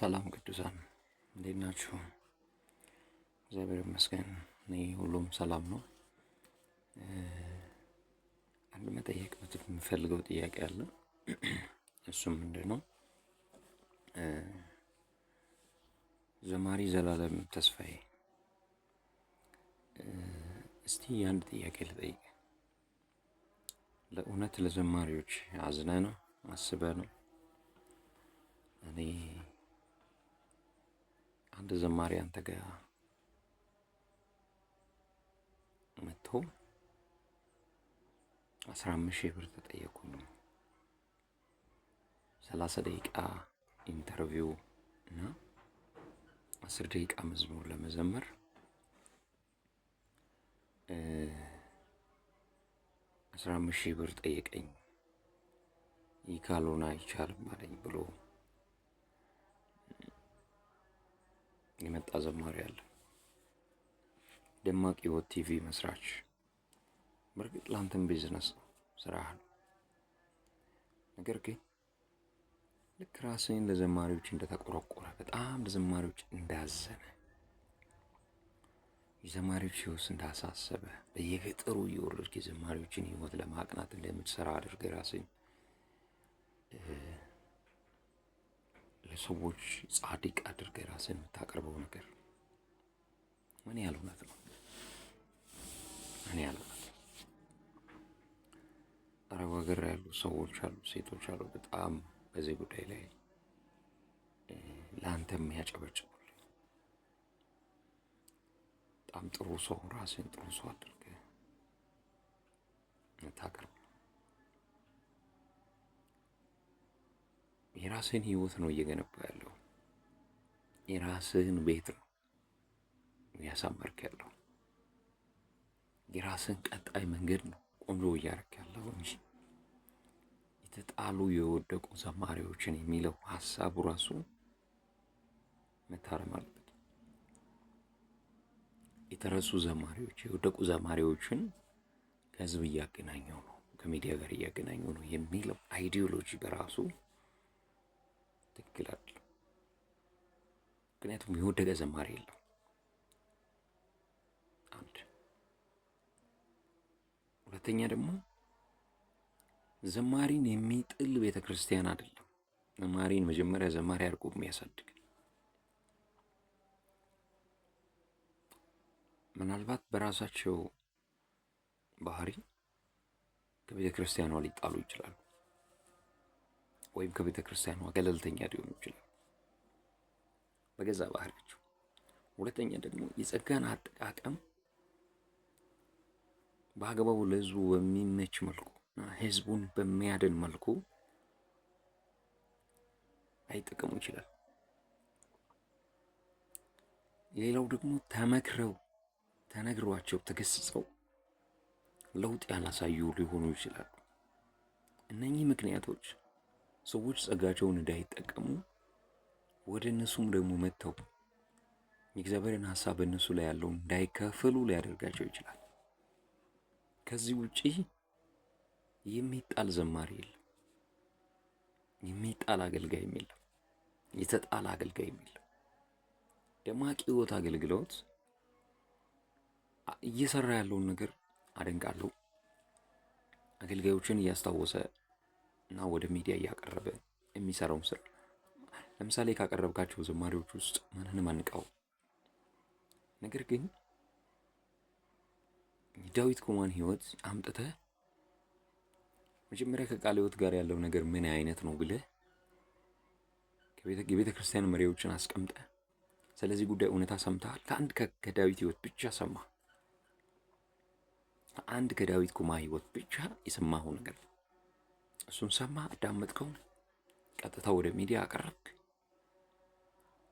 ሰላም ቅዱሳን እንዴት ናችሁ? እግዚአብሔር ይመስገን እኔ ሁሉም ሰላም ነው። አንድ መጠየቅ የምፈልገው ጥያቄ አለ። እሱም ምንድነው? ዘማሪ ዘላለም ተስፋዬ፣ እስቲ አንድ ጥያቄ ልጠይቅ። ለእውነት ለዘማሪዎች አዝነህ ነው አስበህ ነው? እኔ አንድ ዘማሪ አንተ ጋር መጥቶ 15,000 ብር ተጠየቅኩኝ 30 ደቂቃ ኢንተርቪው እና 10 ደቂቃ መዝሙር ለመዘመር 15,000 ብር ጠየቀኝ። ይህ ካልሆነ አይቻልም አለኝ ብሎ የመጣ ዘማሪ አለ። ደማቅ ሕይወት ቲቪ መስራች። በእርግጥ ላንተም ቢዝነስ ነው፣ ስራህ ነው። ነገር ግን ልክ ራስህን ለዘማሪዎች እንደተቆረቆረ፣ በጣም ለዘማሪዎች እንዳዘነ፣ የዘማሪዎች ሕይወት እንዳሳሰበ፣ በየገጠሩ እየወረድክ የዘማሪዎችን ሕይወት ለማቅናት እንደምትሰራ አድርገህ ራስህን ለሰዎች ጻድቅ አድርገህ ራስህን የምታቀርበው ነገር ምን ያህል እውነት ነው? ምን ያህል እውነት? አረብ ሀገር ያሉ ሰዎች አሉ፣ ሴቶች አሉ፣ በጣም በዚህ ጉዳይ ላይ ለአንተ የሚያጨበጭቡልህ። በጣም ጥሩ ሰው፣ ራስህን ጥሩ ሰው አድርገህ የምታቀርበው የራስህን ህይወት ነው እየገነባ ያለው። የራስህን ቤት ነው እያሳመርክ ያለው። የራስህን ቀጣይ መንገድ ነው ቆንጆ እያረክ ያለው እንጂ የተጣሉ የወደቁ ዘማሪዎችን የሚለው ሀሳቡ ራሱ መታረም አለበት። የተረሱ ዘማሪዎች፣ የወደቁ ዘማሪዎችን ከህዝብ እያገናኘው ነው፣ ከሚዲያ ጋር እያገናኘው ነው የሚለው አይዲዮሎጂ በራሱ ትክክል አይደለም። ምክንያቱም የወደቀ ዘማሪ የለም። አንድ ሁለተኛ ደግሞ ዘማሪን የሚጥል ቤተክርስቲያን አይደለም። ዘማሪን መጀመሪያ ዘማሪ አድርጎ የሚያሳድግ፣ ምናልባት በራሳቸው ባህሪ ከቤተ ክርስቲያኗ ሊጣሉ ይችላሉ፣ ወይም ከቤተ ክርስቲያኗ ገለልተኛ ሊሆኑ ይችላሉ በገዛ ባህሪያቸው። ሁለተኛ ደግሞ የጸጋን አጠቃቀም በአግባቡ ለህዝቡ በሚመች መልኩ እና ህዝቡን በሚያድን መልኩ ላይጠቀሙ ይችላል። ሌላው ደግሞ ተመክረው ተነግሯቸው ተገስጸው ለውጥ ያላሳዩ ሊሆኑ ይችላሉ። እነኚህ ምክንያቶች ሰዎች ጸጋቸውን እንዳይጠቀሙ ወደ እነሱም ደግሞ መጥተው የእግዚአብሔርን ሀሳብ በእነሱ ላይ ያለውን እንዳይካፈሉ ሊያደርጋቸው ይችላል። ከዚህ ውጪ የሚጣል ዘማሪ የለም፣ የሚጣል አገልጋይም የለም፣ የተጣለ አገልጋይም የለም። ደማቅ ሕይወት አገልግሎት እየሰራ ያለውን ነገር አደንቃለሁ። አገልጋዮችን እያስታወሰ እና ወደ ሚዲያ እያቀረበ የሚሰራውን ስራ፣ ለምሳሌ ካቀረብካቸው ዘማሪዎች ውስጥ ማንንም አንቃው። ነገር ግን የዳዊት ኩማን ህይወት አምጥተህ መጀመሪያ ከቃለ ሕይወት ጋር ያለው ነገር ምን አይነት ነው ብለህ የቤተ ክርስቲያን መሪዎችን አስቀምጠህ ስለዚህ ጉዳይ እውነታ ሰምተሃል? ከዳዊት ህይወት ብቻ ሰማህ። አንድ ከዳዊት ኩማ ህይወት ብቻ የሰማኸው ነገር እሱን ሰማ፣ አዳመጥከው፣ ቀጥታ ወደ ሚዲያ አቀረብክ።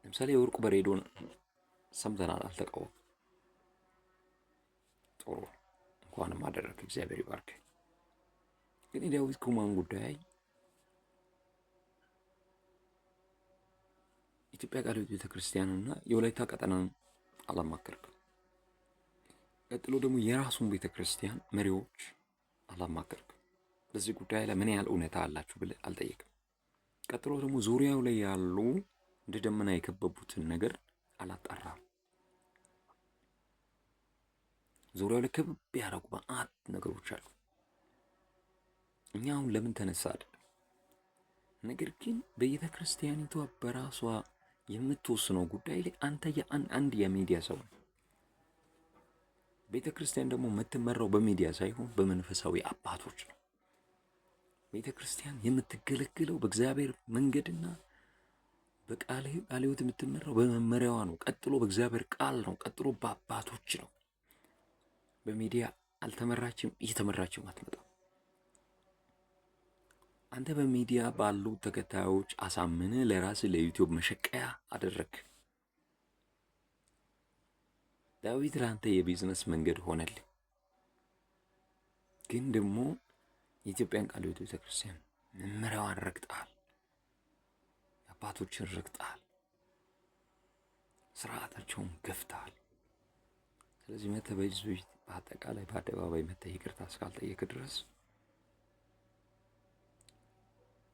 ለምሳሌ የወርቁ በሬዲዮን ሰምተናል፣ አልተቃወም። ጥሩ፣ እንኳንም አደረግክ፣ እግዚአብሔር ይባርክ። ግን የዳዊት ኩማን ጉዳይ ኢትዮጵያ ቃለ ሕይወት ቤተክርስቲያንና የወላይታ ቀጠናን አላማከርክም። ቀጥሎ ደግሞ የራሱን ቤተክርስቲያን መሪዎች አላማከርክም። በዚህ ጉዳይ ላይ ምን ያህል እውነታ አላችሁ ብለህ አልጠየቅም። ቀጥሎ ደግሞ ዙሪያው ላይ ያሉ እንደ ደመና የከበቡትን ነገር አላጣራም። ዙሪያው ላይ ክብ ያደረጉ መዓት ነገሮች አሉ። እኛ አሁን ለምን ተነሳ አይደለም፣ ነገር ግን ቤተ ክርስቲያኒቷ በራሷ የምትወስነው ጉዳይ ላይ አንተ አንድ የሚዲያ ሰው ነው። ቤተ ክርስቲያን ደግሞ የምትመራው በሚዲያ ሳይሆን በመንፈሳዊ አባቶች ነው። ቤተ ክርስቲያን የምትገለግለው በእግዚአብሔር መንገድና በቃለ ሕይወት የምትመራው በመመሪያዋ ነው። ቀጥሎ በእግዚአብሔር ቃል ነው። ቀጥሎ በአባቶች ነው። በሚዲያ አልተመራችም፣ እየተመራችም አትመጣም። አንተ በሚዲያ ባሉ ተከታዮች አሳምነ ለራስ ለዩቲዩብ መሸቀያ አደረግ። ዳዊት ለአንተ የቢዝነስ መንገድ ሆነልህ። ግን ደግሞ የኢትዮጵያን ቃለ ሕይወት ቤተክርስቲያን መመሪያዋን ረግጠሃል፣ አባቶችን ረግጠሃል፣ ስርዓታቸውን ገፍተሃል። ስለዚህ መተህ በሕዝብ ፊት በአጠቃላይ በአደባባይ መተህ ይቅርታ እስካልጠየቅ ድረስ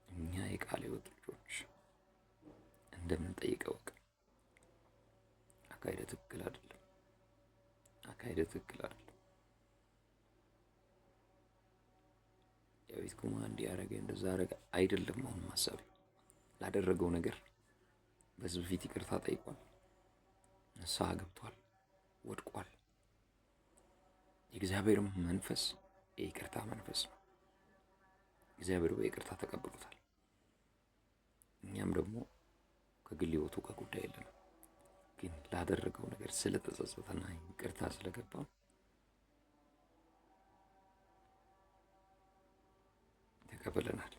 እኛ የቃለ ሕይወት ልጆች እንደምንጠይቀው ወቅ አካሄደ ትክክል አይደለም። አካሄደ ትክክል አይደለም። ዳዊት ኩማ እንዲህ ያደረገ እንደዛ አደረገ አይደለም። አሁን ማሳቢ ላደረገው ነገር በሕዝብ ፊት ይቅርታ ጠይቋል፣ ንስሐ ገብቷል፣ ወድቋል። የእግዚአብሔር መንፈስ የይቅርታ መንፈስ ነው። እግዚአብሔር በይቅርታ ተቀብሎታል። እኛም ደግሞ ከግል ሕይወቱ ከጉዳይ የለንም። ግን ላደረገው ነገር ስለተጸጸተና ይቅርታ ስለገባ ተቀበለናል።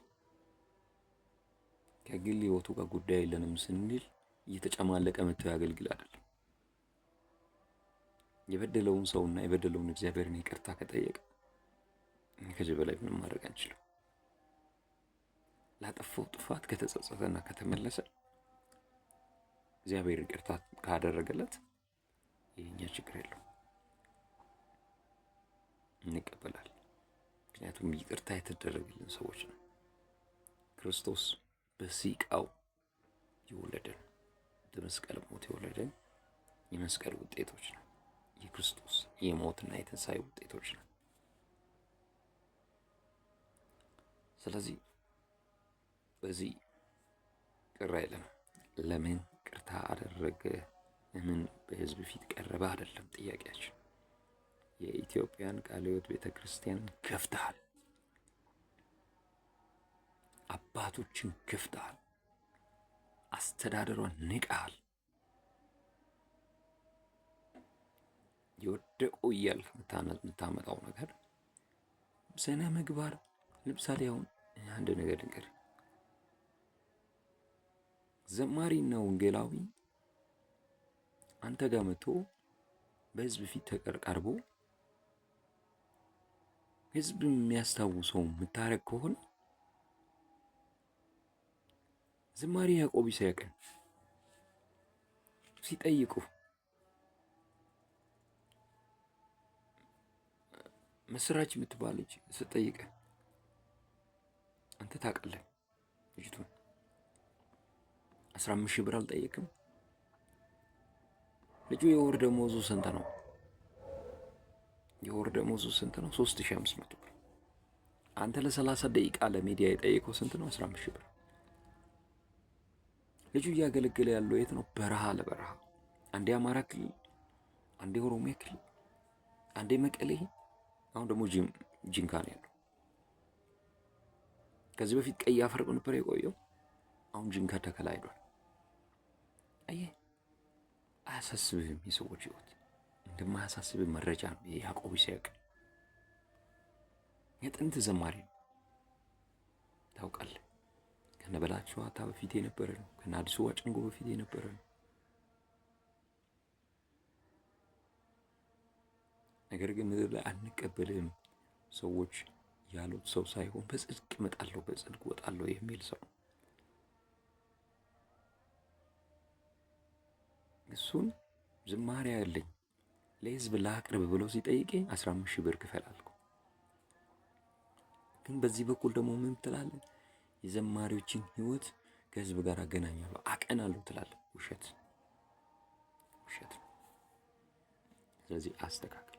ከግል ሕይወቱ ጋር ጉዳይ የለንም ስንል እየተጨማለቀ መጥቶ ያገልግል አይደለም። የበደለውን ሰውና የበደለውን እግዚአብሔርን ይቅርታ ከጠየቀ ከዚህ በላይ ምንም ማድረግ አንችልም። ላጠፋው ጥፋት ከተጸጸተና ከተመለሰ እግዚአብሔር ይቅርታ ካደረገለት የኛ ችግር የለው፣ እንቀበላለን። ምክንያቱም ይቅርታ የተደረገልን ሰዎች ነው። ክርስቶስ በሲቃው የወለደን በመስቀል ሞት የወለደን የመስቀል ውጤቶች ነው። የክርስቶስ የሞትና የትንሣኤ ውጤቶች ነው። ስለዚህ በዚህ ቅር አይለንም። ለምን ቅርታ አደረገ፣ ለምን በሕዝብ ፊት ቀረበ አይደለም ጥያቄያችን። የኢትዮጵያን ቃለ ሕይወት ቤተ ክርስቲያን ገፍተሃል፣ አባቶችን ገፍተሃል፣ አስተዳደሯን ንቀሃል። የወደቁ እያልክ የምታመጣው ነገር ስነ ምግባር። ለምሳሌ አሁን አንድ ነገር ልንገርህ፣ ዘማሪና ወንጌላዊ አንተ ጋር መጥቶ በሕዝብ ፊት ቀርቦ ሕዝብ የሚያስታውሰው የምታረግ ከሆነ ዘማሪ ያዕቆብ ይስሐቅን ሲጠይቁ ምስራች የምትባል ልጅ ስትጠይቅ አንተ ታውቃለህ ልጅቱን 15,000 ብር አልጠየቅም። ልጁ የወር ደመወዙ ስንት ነው? የወር ደመወዙ ስንት ነው? 3,500 ብር። አንተ ለ30 ደቂቃ ለሚዲያ የጠየቀው ስንት ነው? 15,000 ብር። ልጁ እያገለገለ ያለው የት ነው? በረሃ ለበረሃ፣ አንዴ አማራ ክልል፣ አንዴ ኦሮሚያ ክልል፣ አንዴ መቀሌ፣ አሁን ደግሞ ጂንካ ነው ያለው። ከዚህ በፊት ቀይ አፈር ነበር የቆየው፣ አሁን ጂንካ ተከላይዷል። አየህ፣ አያሳስብህም? የሰዎች ህይወት እንደማያሳስብህ መረጃ ነው። ያዕቆብ ይስሐቅ የጥንት ዘማሪ ነው ታውቃለህ። ከነ በላቸው አታ በፊት የነበረ ነው። ከነ አዲሱ ዋጭንጎ በፊት የነበረ ነው። ነገር ግን ምድር ላይ አንቀበልም ሰዎች ያሉት ሰው ሳይሆን በጽድቅ እመጣለሁ በጽድቅ እወጣለሁ የሚል ሰው እሱን ዝማሬ ያለኝ ለህዝብ ላቅርብ ብሎ ሲጠይቀኝ 15,000 ብር ክፈል አልኩ። ግን በዚህ በኩል ደግሞ ምን ትላለህ? የዘማሪዎችን ህይወት ከህዝብ ጋር አገናኛለሁ፣ አቀናለሁ ትላለህ። ውሸት ነው። ስለዚህ አስተካክል።